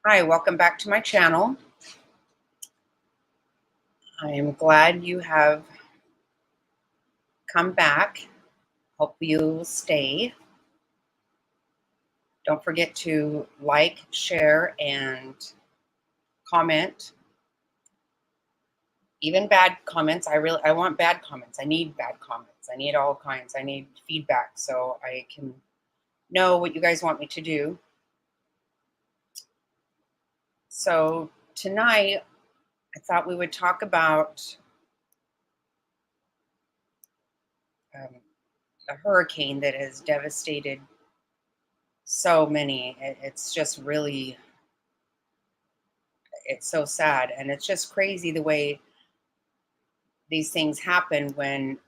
Hi, welcome back to my channel. I am glad you have come back. Hope you'll stay. Don't forget to like, share, and comment. Even bad comments. I want bad comments. I need bad comments. I need all kinds. I need feedback so I can know what you guys want me to do. So tonight I thought we would talk about um, a hurricane that has devastated so many. It's just really it's so sad, and it's just crazy the way these things happen when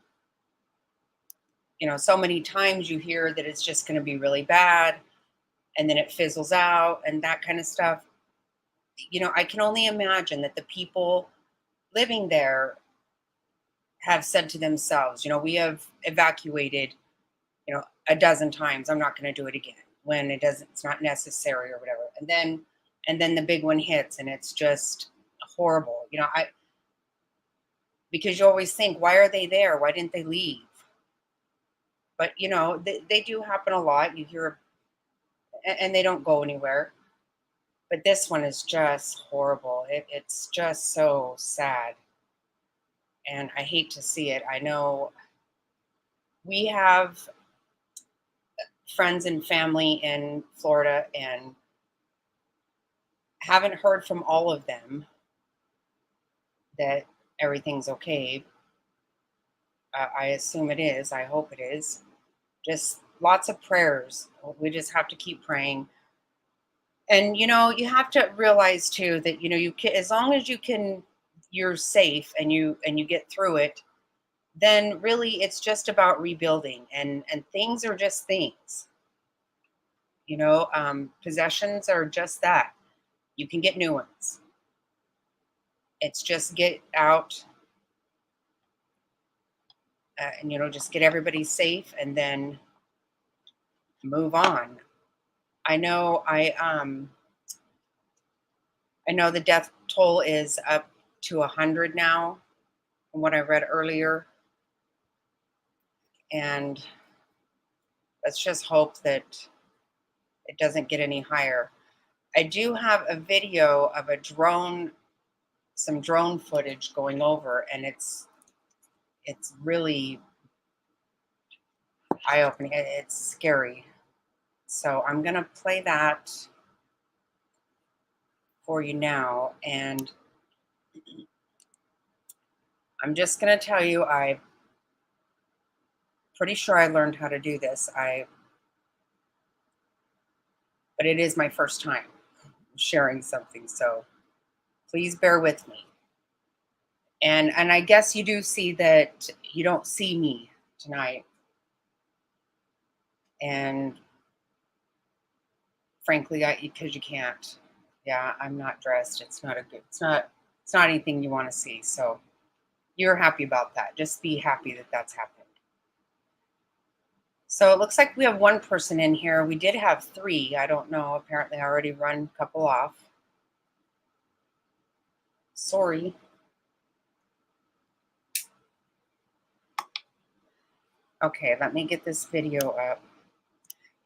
so many times you hear that it's just going to be really bad, and then it fizzles out and that kind of stuff. I can only imagine that the people living there have said to themselves, we have evacuated a dozen times. I'm not going to do it again when it's not necessary or whatever. And then the big one hits, and it's just horrible. I Because you always think, why are they there? Why didn't they leave? But they do happen a lot. You hear, and they don't go anywhere. But this one is just horrible. It's just so sad, and I hate to see it. I know we have friends and family in Florida, and haven't heard from all of them that everything's okay. I assume it is. I hope it is. Just lots of prayers. We just have to keep praying. And you have to realize too that you can, as long as you're safe and you get through it, then really it's just about rebuilding, and things are just things. Possessions are just that. You can get new ones. It's just get out, and just get everybody safe, and then move on. I know I know the death toll is up to 100 now from what I read earlier, and let's just hope that it doesn't get any higher. I do have a video of some drone footage going over, and it's really eye-opening. It's scary. So I'm gonna play that for you now, and I'm just gonna tell you, I'm pretty sure I learned how to do this. But it is my first time sharing something, so please bear with me. And I guess you do see that you don't see me tonight, and frankly, because you can't. Yeah, I'm not dressed. It's not anything you want to see. So you're happy about that. Just be happy that that's happened. So it looks like we have one person in here. We did have three. I don't know. Apparently, I already run a couple off. Sorry. Okay, let me get this video up.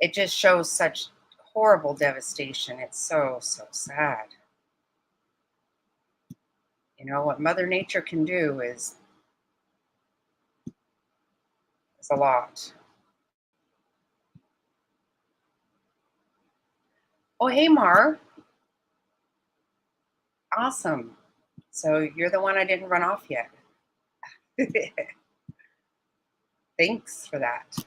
It just shows such horrible devastation. It's so, so sad. What Mother Nature can do is a lot. Oh, hey, Mar. Awesome. So you're the one I didn't run off yet. Thanks for that.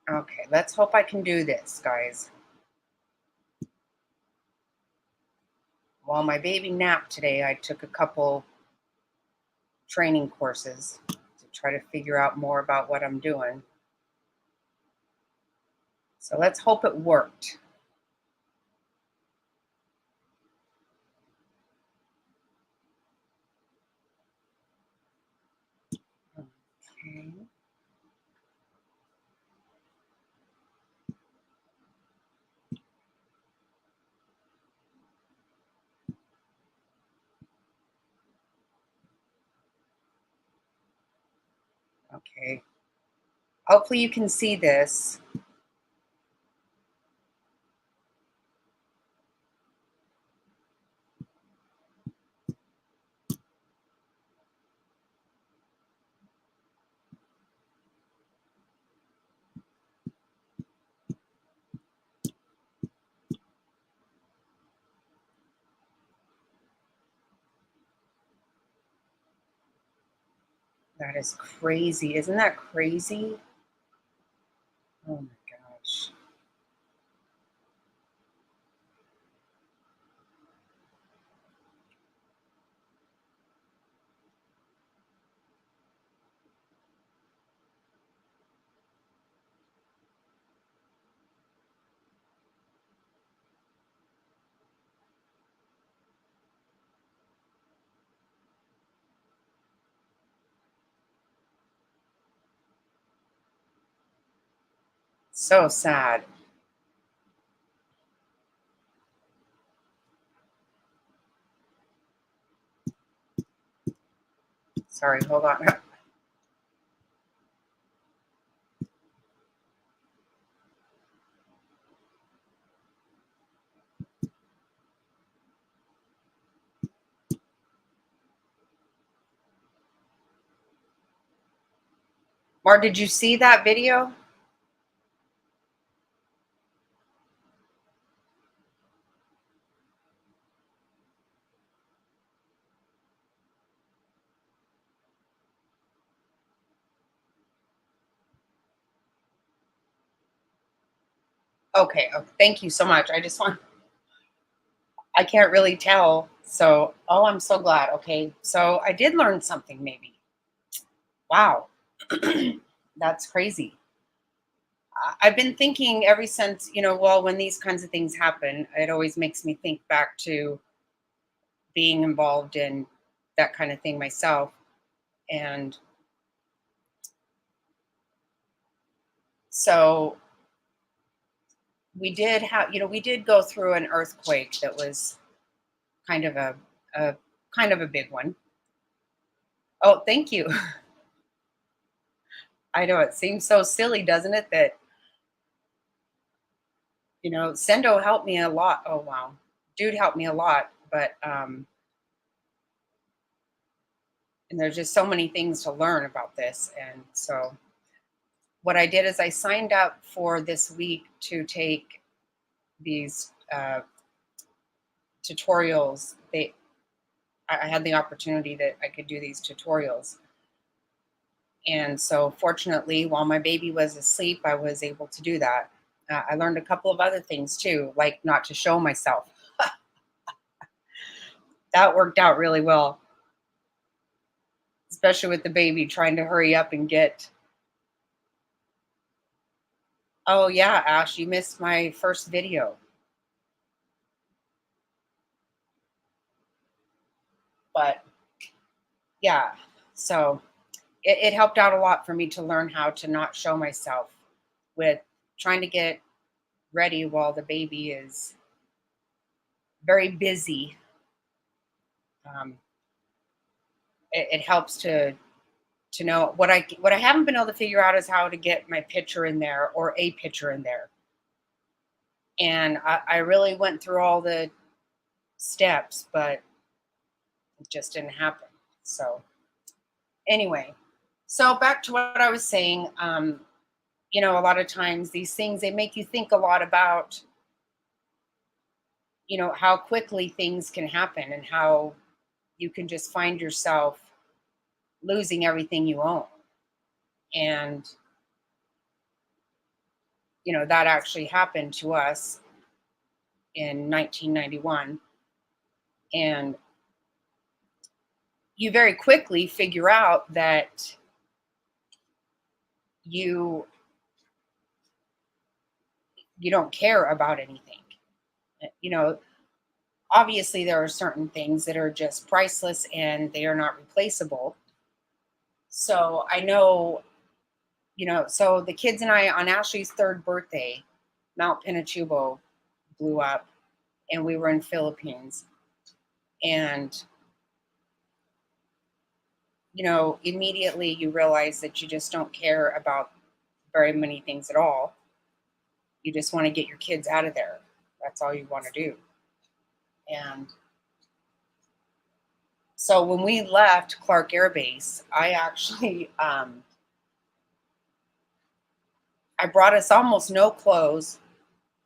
Okay, let's hope I can do this, guys. While my baby napped today, I took a couple training courses to try to figure out more about what I'm doing. So let's hope it worked. Okay. Okay. Hopefully you can see this. That is crazy. Isn't that crazy? Oh my gosh. So sad. Sorry, hold on. Mar, did you see that video? Okay. Oh, thank you so much. I can't really tell. So, oh, I'm so glad. Okay. So I did learn something maybe. Wow. That's crazy. I've been thinking ever since, well, when these kinds of things happen, it always makes me think back to being involved in that kind of thing myself. And so we did go through an earthquake that was kind of a kind of a big one. Oh, thank you. I know it seems so silly, doesn't it? That, Sendo helped me a lot. Oh wow. Dude helped me a lot, but and there's just so many things to learn about this. And so what I did is I signed up for this week to take these tutorials. I had the opportunity that I could do these tutorials. And so fortunately, while my baby was asleep, I was able to do that. I learned a couple of other things too, like not to show myself. That worked out really well, especially with the baby trying to hurry up and get. Oh yeah, Ash, you missed my first video. But yeah, so it helped out a lot for me to learn how to not show myself with trying to get ready while the baby is very busy. Um, it helps to know what I haven't been able to figure out is how to get my picture in there or a picture in there. And I really went through all the steps, but it just didn't happen. So anyway, so back to what I was saying. A lot of times these things they make you think a lot about how quickly things can happen and how you can just find yourself losing everything you own. And that actually happened to us in 1991. And you very quickly figure out that you you don't care about anything. You know, Obviously there are certain things that are just priceless and they are not replaceable. So I know, so the kids and I on Ashley's third birthday, Mount Pinatubo blew up and we were in Philippines. And immediately you realize that you just don't care about very many things at all. You just want to get your kids out of there. That's all you want to do. And so when we left Clark Air Base, I actually I brought us almost no clothes,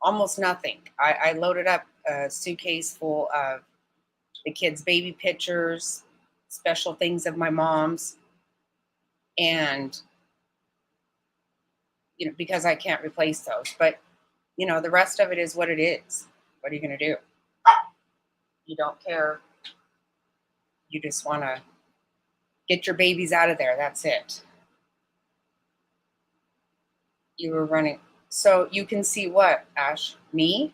almost nothing. I loaded up a suitcase full of the kids' baby pictures, special things of my mom's, and because I can't replace those. But the rest of it is what it is. What are you going to do? You don't care. You just want to get your babies out of there. That's it. You were running. So you can see what, Ash? Me?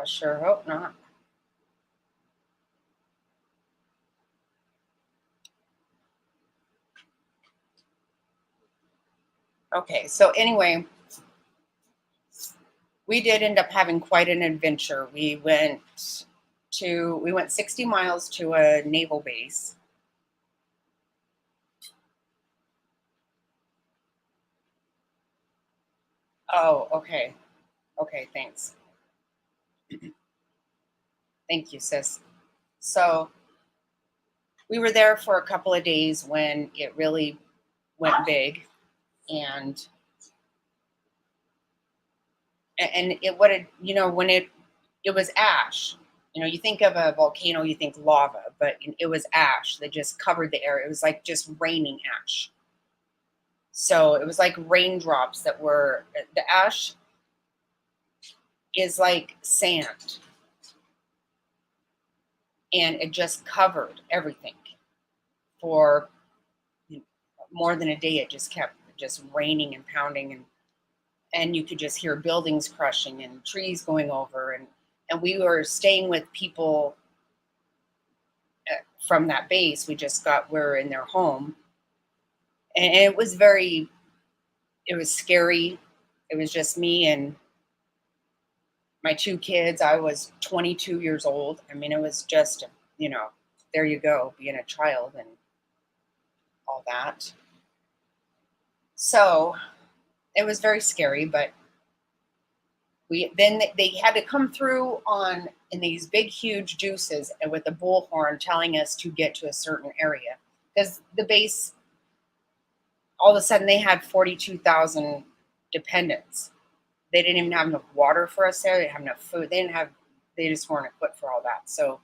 Sure hope not. Okay, so anyway, we did end up having quite an adventure. We went 60 miles to a naval base. Oh, okay. Okay, thanks. Thank you, sis. So we were there for a couple of days when it really went big, and it what it when it was ash. You think of a volcano, you think lava, but it was ash that just covered the air. It was like just raining ash. So it was like raindrops that were the ash is like sand, and it just covered everything for more than a day. It just kept just raining and pounding, and you could just hear buildings crushing and trees going over, and we were staying with people from that base. We're in their home, and it was scary. It was just me and my two kids. I was 22 years old. I mean, it was just, there you go, being a child and all that. So it was very scary, but they had to come through on in these big, huge deuces and with a bullhorn telling us to get to a certain area, because the base, all of a sudden, they had 42,000 dependents. They didn't even have enough water for us there. They didn't have enough food. They just weren't equipped for all that. So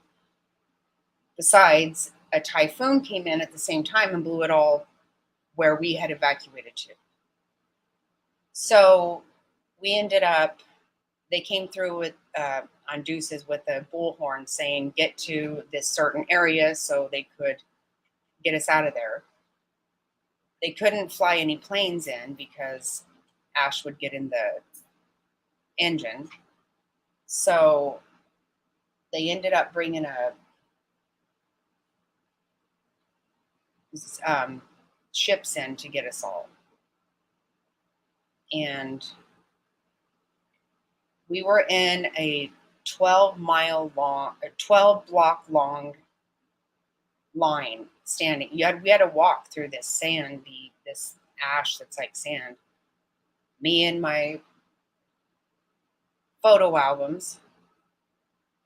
besides, a typhoon came in at the same time and blew it all where we had evacuated to. So we ended up, they came through with on deuces with a bullhorn saying, get to this certain area so they could get us out of there. They couldn't fly any planes in because ash would get in the engine. So they ended up bringing ships in to get us all. And we were in a 12 block long line standing. We had to walk through this this ash that's like sand. Me and my photo albums,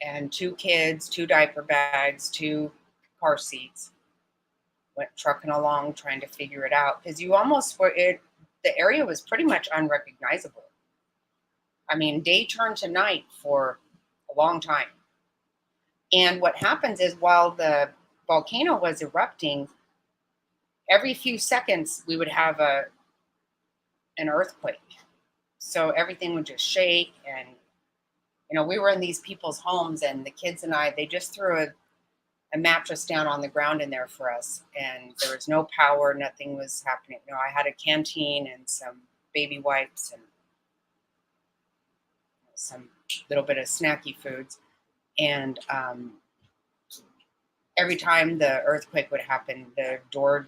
and two kids, two diaper bags, two car seats. Went trucking along trying to figure it out, because you almost were it. The area was pretty much unrecognizable. I mean, day turned to night for a long time. And what happens is, while the volcano was erupting, every few seconds we would have an earthquake. So everything would just shake, and we were in these people's homes, and the kids and I, they just threw a mattress down on the ground in there for us, and there was no power, nothing was happening. I had a canteen and some baby wipes and some little bit of snacky foods, and every time the earthquake would happen, the door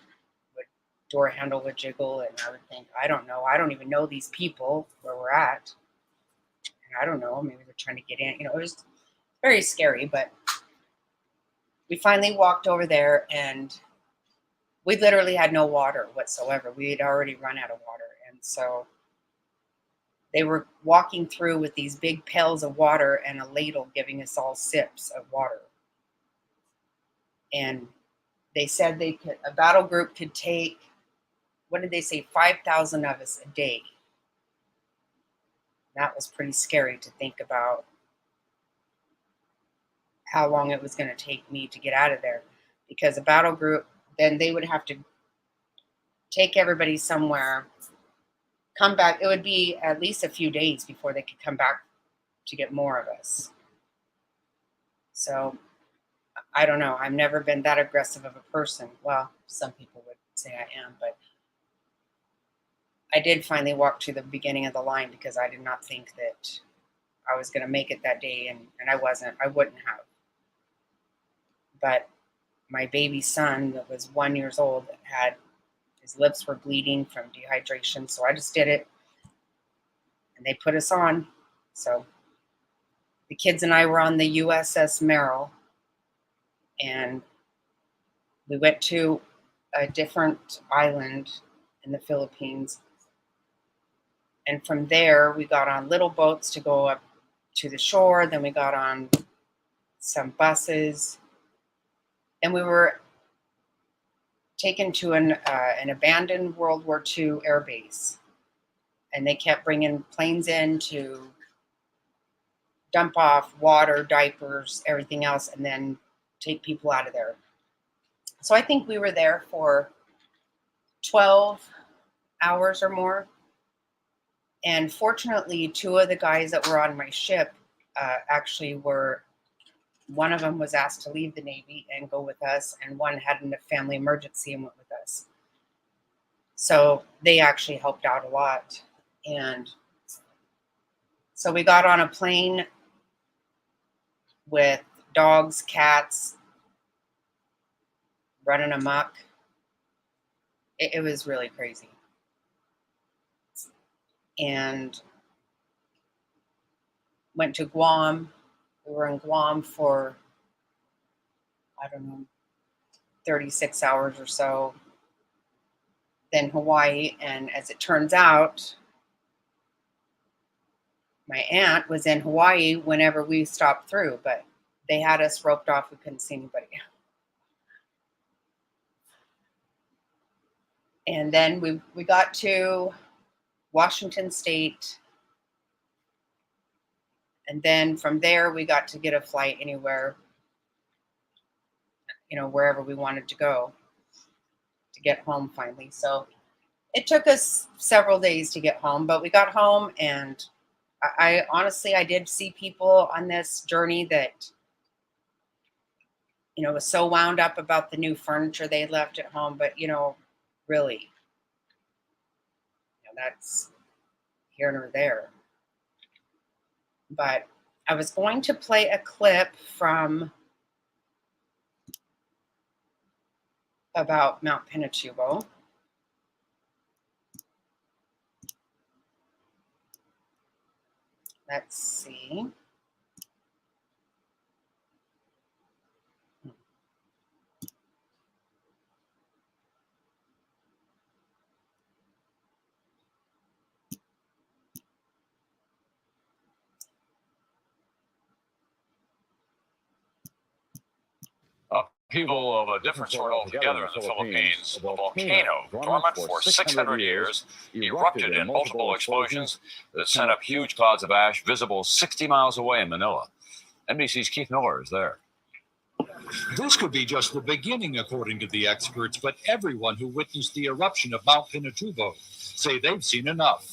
handle would jiggle, and I would think, I don't know, I don't even know these people where we're at. I don't know, maybe they're trying to get in. It was very scary, but we finally walked over there and we literally had no water whatsoever. We had already run out of water. And so they were walking through with these big pails of water and a ladle giving us all sips of water. And they said a battle group could take, what did they say, 5,000 of us a day. That was pretty scary to think about how long it was going to take me to get out of there, because a battle group, then they would have to take everybody somewhere, come back. It would be at least a few days before they could come back to get more of us. So I don't know. I've never been that aggressive of a person. Well, some people would say I am, but I did finally walk to the beginning of the line because I did not think that I was going to make it that day, and I wasn't. I wouldn't have. But my baby son that was 1 year old his lips were bleeding from dehydration, so I just did it, and they put us on. So the kids and I were on the USS Merrill, and we went to a different island in the Philippines. And from there, we got on little boats to go up to the shore. Then we got on some buses, and we were taken to an abandoned World War II air base. And they kept bringing planes in to dump off water, diapers, everything else, and then take people out of there. So I think we were there for 12 hours or more. And fortunately, two of the guys that were on my ship actually one of them was asked to leave the Navy and go with us, and one had a family emergency and went with us. So they actually helped out a lot. And so we got on a plane with dogs, cats, running amok. It was really crazy. And went to Guam. We were in Guam for, 36 hours or so. Then Hawaii. And as it turns out, my aunt was in Hawaii whenever we stopped through, but they had us roped off. We couldn't see anybody. And then we got to Washington State. And then from there, we got to get a flight anywhere, wherever we wanted to go to get home finally. So it took us several days to get home, but we got home, and I honestly, I did see people on this journey that, was so wound up about the new furniture they left at home, but, really, that's here nor there. But I was going to play a clip from about Mount Pinatubo. Let's see. People of a different sort altogether in the Philippines. A volcano, dormant for 600 years, erupted in multiple explosions that sent up huge clouds of ash visible 60 miles away in Manila. NBC's Keith Miller is there. This could be just the beginning, according to the experts, but everyone who witnessed the eruption of Mount Pinatubo say they've seen enough.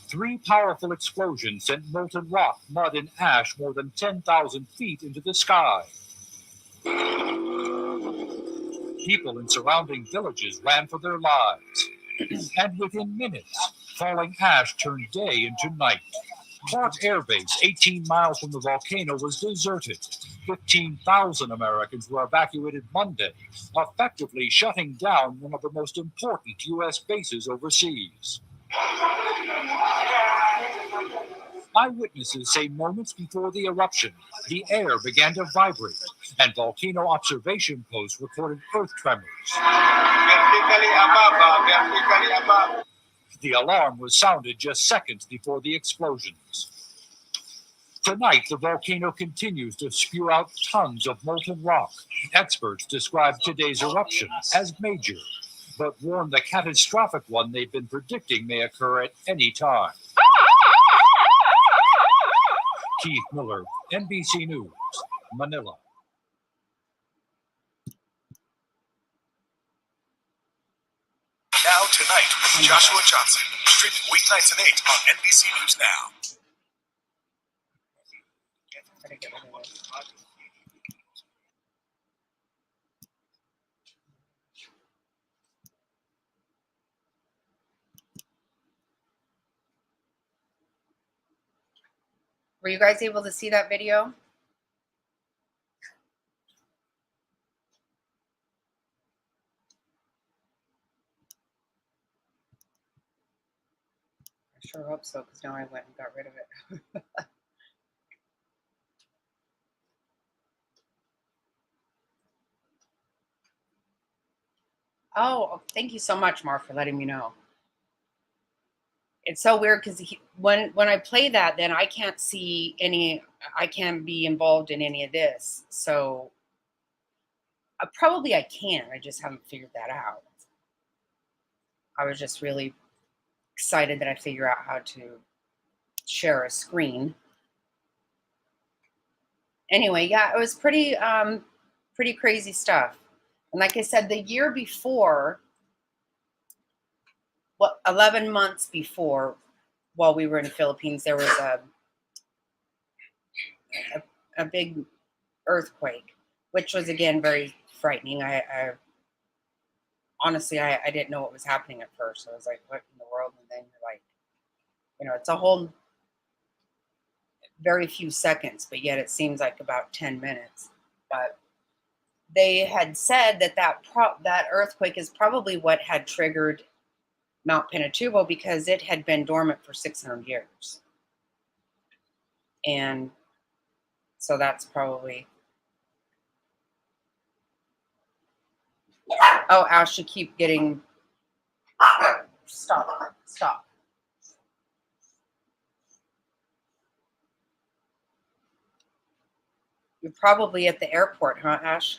3 powerful explosions sent molten rock, mud, and ash more than 10,000 feet into the sky. People in surrounding villages ran for their lives. And within minutes, falling ash turned day into night. Clark Air Base, 18 miles from the volcano, was deserted. 15,000 Americans were evacuated Monday, effectively shutting down one of the most important U.S. bases overseas. Eyewitnesses say moments before the eruption, the air began to vibrate, and volcano observation posts recorded earth tremors. Vertically above. The alarm was sounded just seconds before the explosions. Tonight, the volcano continues to spew out tons of molten rock. Experts describe today's eruption as major, but warn the catastrophic one they've been predicting may occur at any time. Keith Miller, NBC News, Manila. Now Tonight with Joshua Johnson, streaming weeknights at 8 on NBC News Now. Were you guys able to see that video? I sure hope so, because now I went and got rid of it. Oh, thank you so much, Mark, for letting me know. It's so weird because when I play that, then I can't see I can't be involved in any of this. So probably I can. I just haven't figured that out. I was just really excited that I figure out how to share a screen. Anyway, yeah, it was pretty crazy stuff. And like I said, the year before, 11 months before, while we were in the Philippines, there was a big earthquake, which was again very frightening. I honestly didn't know what was happening at first. I was like, what in the world? And then you're like, it's a whole very few seconds, but yet it seems like about 10 minutes. But they had said that earthquake is probably what had triggered Mount Pinatubo, because it had been dormant for 600 years. And so that's probably... Oh, Ash, you keep getting... Stop. You're probably at the airport, huh, Ash?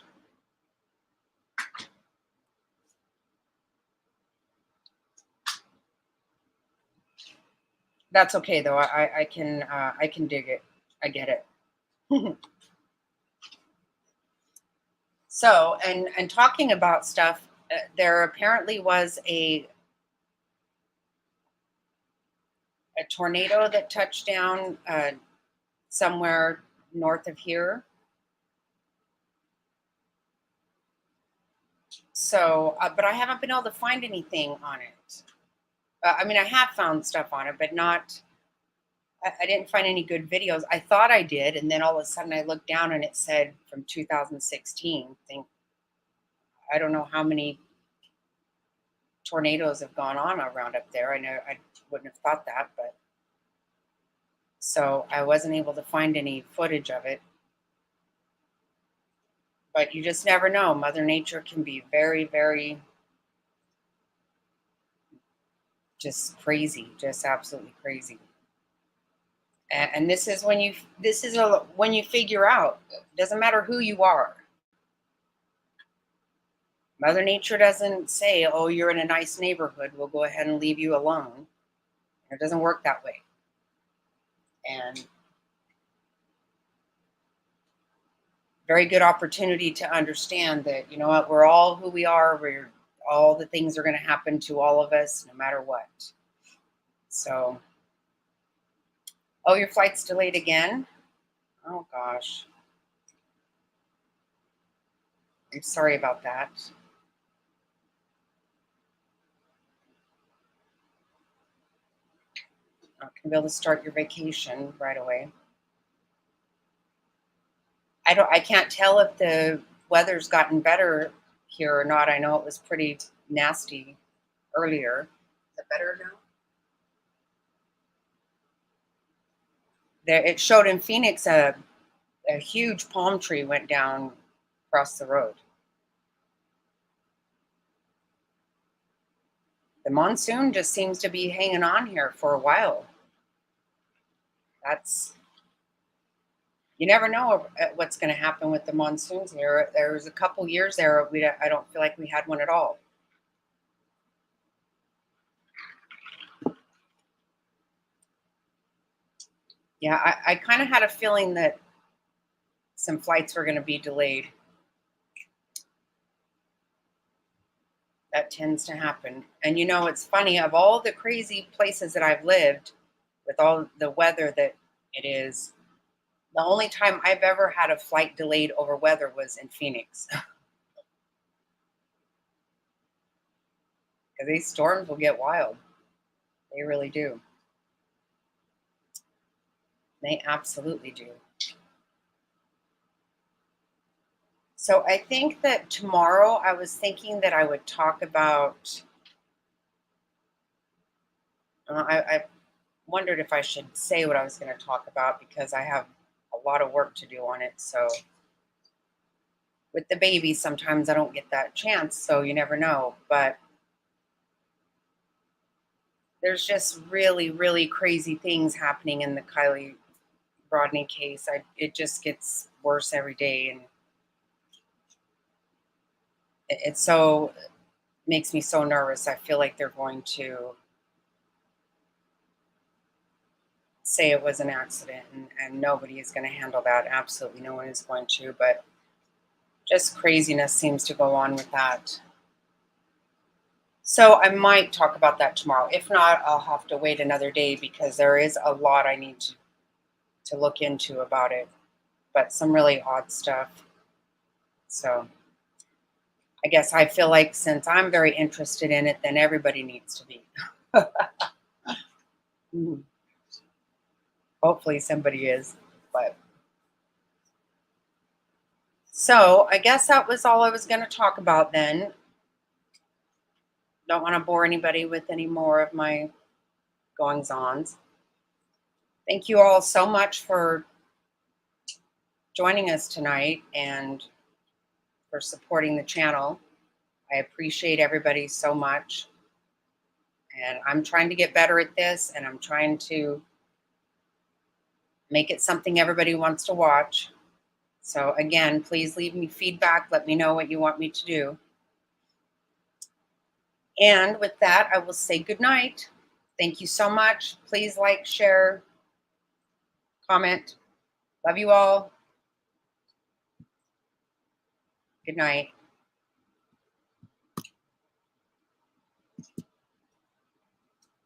That's okay though. I can dig it. I get it. So, and talking about stuff, there apparently was a tornado that touched down somewhere north of here. So, but I haven't been able to find anything on it. I mean, I have found stuff on it, but I didn't find any good videos. I thought I did, and then all of a sudden I looked down and it said from 2016. I don't know how many tornadoes have gone on around up there. I know I wouldn't have thought that, but so I wasn't able to find any footage of it. But you just never know. Mother Nature can be very, very just crazy, just absolutely crazy. And this is when you figure out, it doesn't matter who you are. Mother Nature doesn't say, oh, you're in a nice neighborhood, we'll go ahead and leave you alone. It doesn't work that way. And very good opportunity to understand that, you know what, we're all who we are. All the things are going to happen to all of us, no matter what. So, oh, your flight's delayed again? Oh, gosh. I'm sorry about that. Not going to be able to start your vacation right away. I can't tell if the weather's gotten better here or not. I know it was pretty nasty earlier. Is it better now? There, it showed in Phoenix a huge palm tree went down across the road. The monsoon just seems to be hanging on here for a while. You never know what's going to happen with the monsoons here. There was a couple years there I don't feel like we had one at all. Yeah, I kind of had a feeling that some flights were going to be delayed. That tends to happen. And you know, it's funny, of all the crazy places that I've lived, with all the weather that it is, the only time I've ever had a flight delayed over weather was in Phoenix. Because these storms will get wild. They really do. They absolutely do. So I think that tomorrow I was thinking that I would talk about, I wondered if I should say what I was going to talk about because I have a lot of work to do on it. So with the baby, sometimes I don't get that chance. So you never know. But there's just really, really crazy things happening in the Kiely Rodni case. It just gets worse every day. And it so makes me so nervous. I feel like they're going to say it was an accident and nobody is going to handle that. Absolutely no one is going to, but just craziness seems to go on with that. So I might talk about that tomorrow. If not, I'll have to wait another day because there is a lot I need to look into about it, but some really odd stuff. So I guess I feel like since I'm very interested in it, then everybody needs to be. Hopefully somebody is, but. So I guess that was all I was going to talk about then. Don't want to bore anybody with any more of my goings-ons. Thank you all so much for joining us tonight and for supporting the channel. I appreciate everybody so much. And I'm trying to get better at this, and I'm trying to make it something everybody wants to watch. So again, please leave me feedback. Let me know what you want me to do. And with that, I will say good night. Thank you so much. Please like, share, comment. Love you all. Good night.